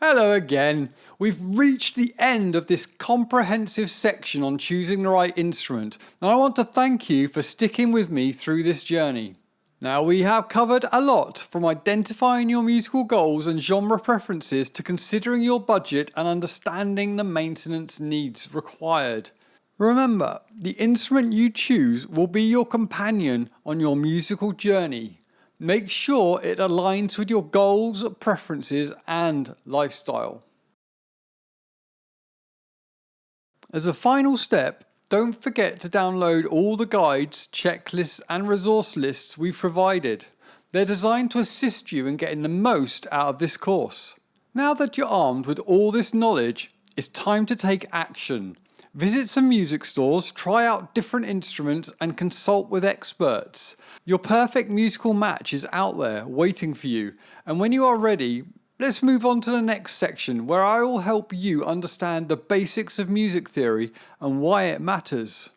Hello again. We've reached the end of this comprehensive section on choosing the right instrument, and I want to thank you for sticking with me through this journey. Now, we have covered a lot, from identifying your musical goals and genre preferences to considering your budget and understanding the maintenance needs required. Remember, the instrument you choose will be your companion on your musical journey. Make sure it aligns with your goals, preferences, and lifestyle. As a final step, don't forget to download all the guides, checklists, and resource lists we've provided. They're designed to assist you in getting the most out of this course. Now that you're armed with all this knowledge, it's time to take action. Visit some music stores, try out different instruments, and consult with experts. Your perfect musical match is out there waiting for you, and when you are ready, let's move on to the next section where I will help you understand the basics of music theory and why it matters.